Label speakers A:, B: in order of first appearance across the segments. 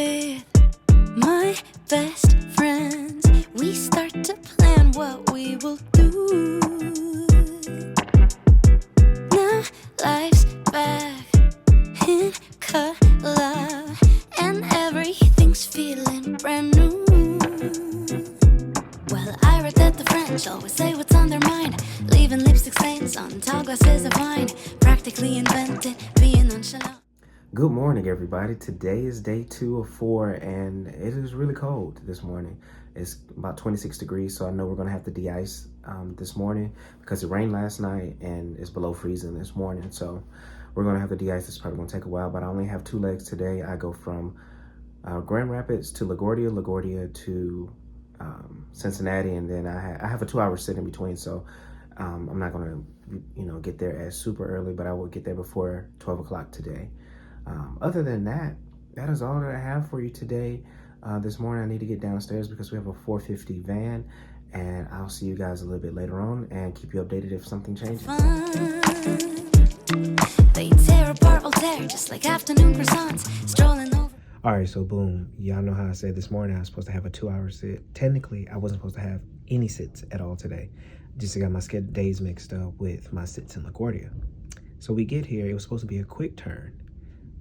A: with my best friends. We start to plan what we will do. Now life's back in color and everything's feeling brand new. Well, I read that the French always say what's on their mind, leaving lipstick stains on tall glasses of wine, practically invented being nonchalant.
B: Good morning, everybody. Today is day 2 of 4, and it is really cold this morning. It's about 26 degrees, so I know we're gonna have to de-ice this morning because it rained last night and it's below freezing this morning. So we're gonna have to de-ice. It's probably gonna take a while, but I only have 2 legs today. I go from Grand Rapids to LaGuardia to Cincinnati, and then I have a 2-hour sit in between. So I'm not gonna, get there as super early, but I will get there before 12 o'clock today. Other than that, that is all that I have for you today. This morning I need to get downstairs because we have a 450 van, and I'll see you guys a little bit later on and keep you updated if something changes.
A: They tear apart Voltaire just like afternoon croissants strolling over.
B: All right, so boom, y'all know how I said this morning I was supposed to have a 2-hour sit. Technically, I wasn't supposed to have any sits at all today. Just got my days mixed up with my sits in LaGuardia. So we get here, it was supposed to be a quick turn.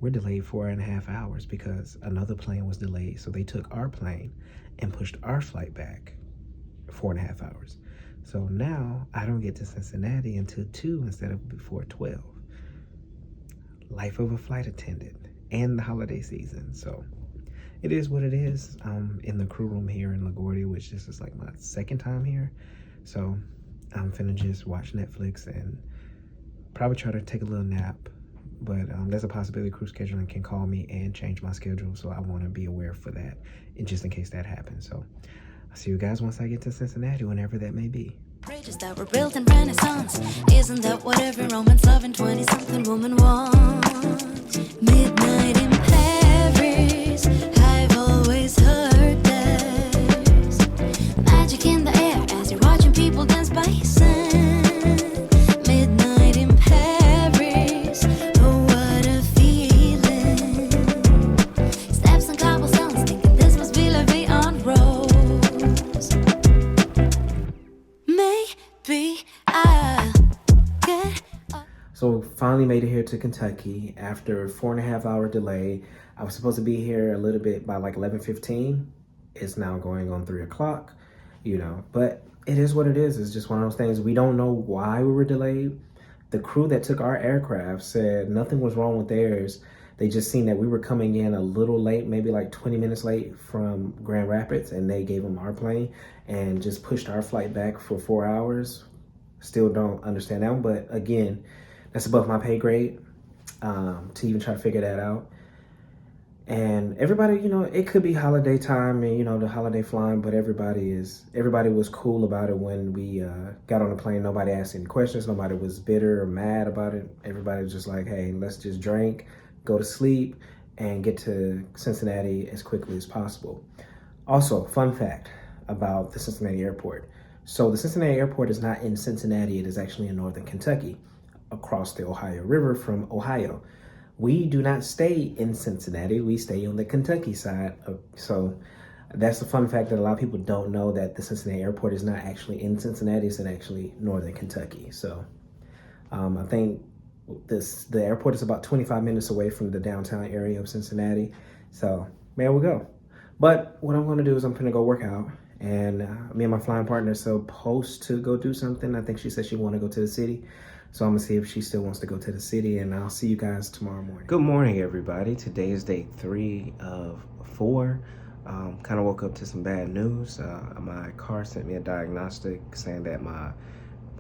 B: We're delayed 4.5 hours because another plane was delayed. So they took our plane and pushed our flight back 4.5 hours. So now I don't get to Cincinnati until 2 instead of before 12. Life of a flight attendant and the holiday season. So it is what it is. I'm in the crew room here in LaGuardia, which this is like my 2nd time here. So I'm finna just watch Netflix and probably try to take a little nap. But there's a possibility crew scheduling can call me and change my schedule, so I want to be aware for that, and just in case that happens. So I'll see you guys once I get to Cincinnati, whenever that may be.
A: Bridges that were built in Renaissance. Isn't that what every Roman's loving 20-something woman wants? Midnight in Paris, I've always heard there's magic in the air as you're watching people dance by sand. Midnight in Paris, oh what a feeling. Steps on cobblestones, thinking this must be La Vie en Rose. Maybe I'll get up.
B: So finally made it here to Kentucky after a 4.5 hour delay. I was supposed to be here a little bit by like 11:15. It's now going on 3 o'clock, but it is what it is. It's just one of those things. We don't know why we were delayed. The crew that took our aircraft said nothing was wrong with theirs. They just seen that we were coming in a little late, maybe like 20 minutes late from Grand Rapids, and they gave them our plane and just pushed our flight back for 4 hours. Still don't understand that one, but again, that's above my pay grade to even try to figure that out. And everybody, it could be holiday time and, the holiday flying, but everybody was cool about it when we got on the plane. Nobody asked any questions. Nobody was bitter or mad about it. Everybody was just like, hey, let's just drink, go to sleep, and get to Cincinnati as quickly as possible. Also, fun fact about the Cincinnati airport. So the Cincinnati airport is not in Cincinnati. It is actually in northern Kentucky, across the Ohio River from Ohio. We do not stay in Cincinnati. We stay on the Kentucky side. So that's the fun fact that a lot of people don't know, that the Cincinnati airport is not actually in Cincinnati. It's in actually northern Kentucky. So I think the airport is about 25 minutes away from the downtown area of Cincinnati. So there we go. But what I'm going to do is I'm going to go work out. And me and my flying partner are supposed to go do something. I think she said she want to go to the city. So I'm gonna see if she still wants to go to the city, and I'll see you guys tomorrow morning. Good morning, everybody. Today is day 3 of 4. Kind of woke up to some bad news. My car sent me a diagnostic saying that one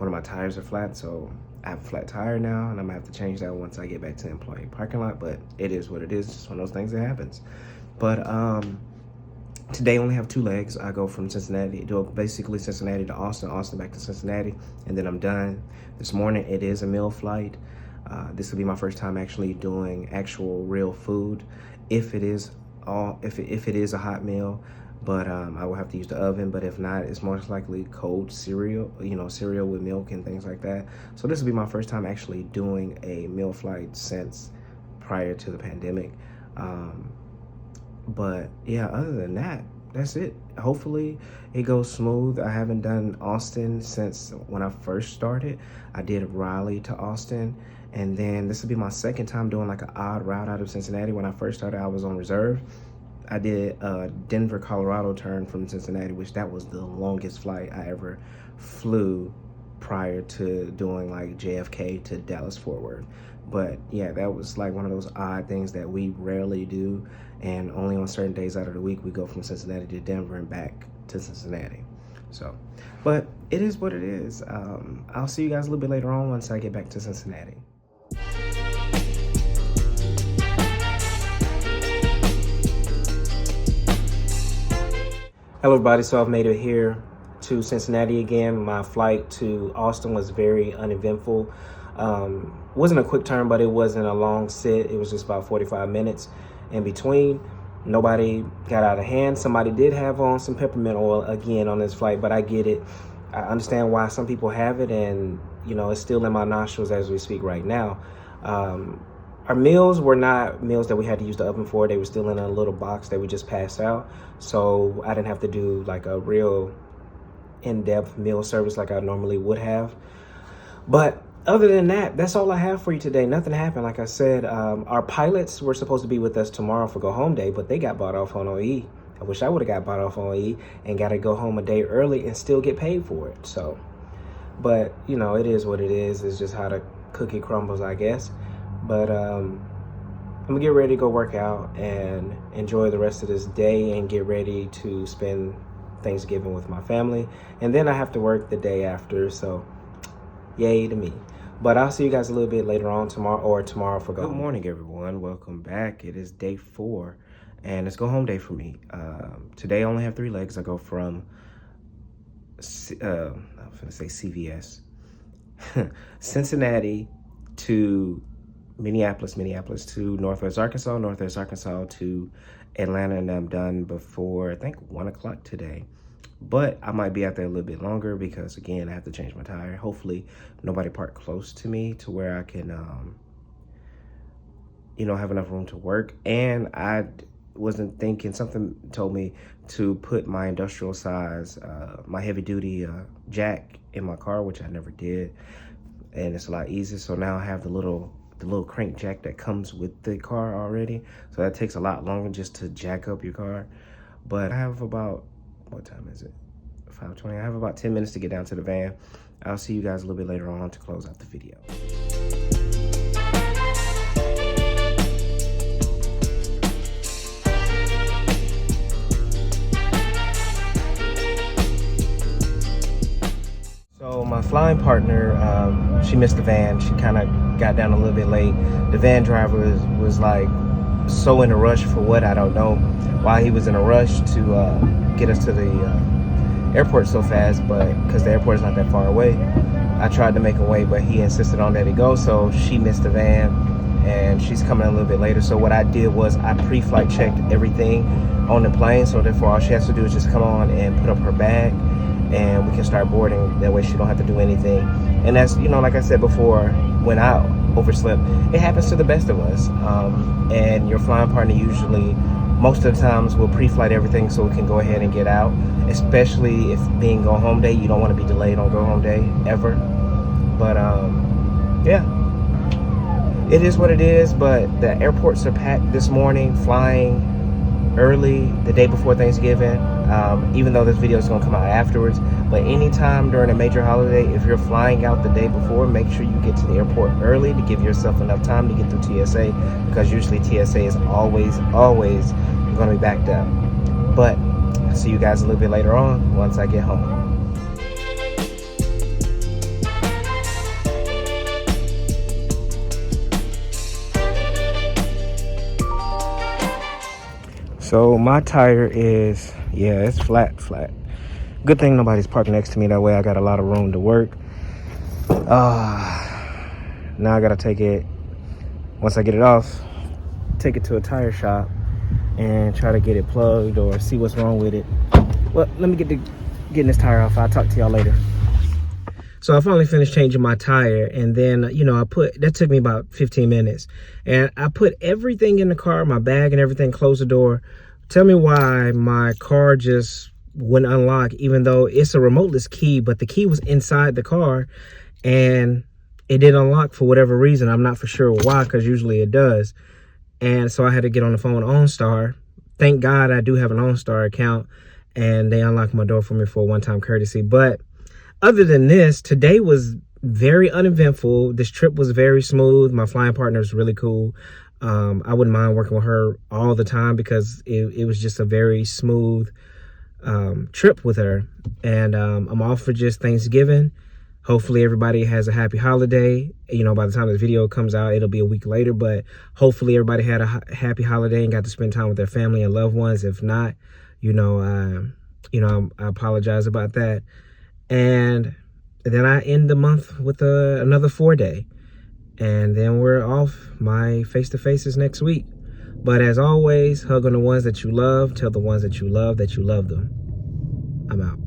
B: of my tires are flat, so I have a flat tire now, and I'm gonna have to change that once I get back to the employee parking lot, but it is what it is. It's just one of those things that happens. But today I only have 2 legs. I go from Cincinnati to basically Cincinnati to Austin, Austin back to Cincinnati, and then I'm done. This morning it is a meal flight. This will be my first time actually doing actual real food, if it is a hot meal. But I will have to use the oven. But if not, it's most likely cold cereal, cereal with milk and things like that. So this will be my first time actually doing a meal flight since prior to the pandemic. But yeah, other than that, that's it. Hopefully it goes smooth. I haven't done Austin since when I first started. I did Raleigh to Austin, and then this will be my second time doing like an odd route out of Cincinnati. When I first started, I was on reserve. I did a Denver, Colorado turn from Cincinnati, which that was the longest flight I ever flew prior to doing like JFK to Dallas Fort Worth. But yeah, that was like one of those odd things that we rarely do, and only on certain days out of the week we go from Cincinnati to Denver and back to Cincinnati. So, but it is what it is. I'll see you guys a little bit later on once I get back to Cincinnati. Hello everybody, so I've made it here to Cincinnati again. My flight to Austin was very uneventful. Wasn't a quick turn, but it wasn't a long sit. It was just about 45 minutes in between. Nobody got out of hand. Somebody did have on some peppermint oil again on this flight, but I get it. I understand why some people have it, and you know, it's still in my nostrils as we speak right now. Our meals were not meals that we had to use the oven for. They were still in a little box that we just passed out. So I didn't have to do like a real in-depth meal service like I normally would have. But other than that, that's all I have for you today. Nothing happened. Like I said, our pilots were supposed to be with us tomorrow for go home day, but they got bought off on OE. I wish I would have got bought off on OE and got to go home a day early and still get paid for it. So, but you know, it is what it is. It's just how the cookie crumbles, I guess. But I'm gonna get ready to go work out and enjoy the rest of this day and get ready to spend Thanksgiving with my family. And then I have to work the day after, so yay to me. But I'll see you guys a little bit later on tomorrow for go home. Good morning, everyone. Welcome back. It is day 4 and it's go home day for me. Today I only have 3 legs. I go from I'm gonna say CVS Cincinnati to Minneapolis to Northwest Arkansas to Atlanta, and I'm done before I think 1 o'clock today. But I might be out there a little bit longer because again, I have to change my tire. Hopefully nobody parked close to me to where I can you know, have enough room to work. And I wasn't thinking, something told me to put my industrial size my heavy duty jack in my car, which I never did, and it's a lot easier. So now I have the little crank jack that comes with the car already, so that takes a lot longer just to jack up your car. But I have about, what time is it? 5:20. I have about 10 minutes to get down to the van. I'll see you guys a little bit later on to close out the video. So my flying partner, she missed the van. She kind of got down a little bit late. The van driver was like so in a rush for what, I don't know why he was in a rush to get us to the airport so fast, but because the airport is not that far away. I tried to make him wait, but he insisted on letting it go, so she missed the van and she's coming a little bit later. So what I did was I pre-flight checked everything on the plane, so therefore all she has to do is just come on and put up her bag and we can start boarding. That way she don't have to do anything. And that's, you know, like I said before, when I overslept, it happens to the best of us. And your flying partner usually, most of the times, will pre-flight everything so we can go ahead and get out, especially if being go home day, you don't want to be delayed on go home day ever. But yeah, it is what it is. But the airports are packed this morning, flying early the day before Thanksgiving, even though this video is going to come out afterwards. But anytime during a major holiday, if you're flying out the day before, make sure you get to the airport early to give yourself enough time to get through TSA, because usually TSA is always going to be backed up. But I'll see you guys a little bit later on once I get home. So my tire is, yeah, it's flat. Good thing nobody's parked next to me. That way I got a lot of room to work. Now I gotta take it, once I get it off, take it to a tire shop and try to get it plugged or see what's wrong with it. Well, let me getting this tire off. I'll talk to y'all later. So I finally finished changing my tire, and then, you know, that took me about 15 minutes. And I put everything in the car, my bag and everything, closed the door, Tell me why my car just wouldn't unlock, even though it's a remoteless key, but the key was inside the car and it didn't unlock for whatever reason. I'm not for sure why, because usually it does. And so I had to get on the phone with OnStar. Thank God I do have an OnStar account, and they unlocked my door for me for a one-time courtesy. But other than this, today was very uneventful. This trip was very smooth. My flying partner is really cool. I wouldn't mind working with her all the time because it was just a very smooth trip with her. And I'm off for just Thanksgiving. Hopefully everybody has a happy holiday. You know, by the time this video comes out, it'll be a week later, but hopefully everybody had a happy holiday and got to spend time with their family and loved ones. If not, I apologize about that. And then I end the month with another 4-day. And then we're off. My face-to-face is next week. But as always, hug on the ones that you love. Tell the ones that you love them. I'm out.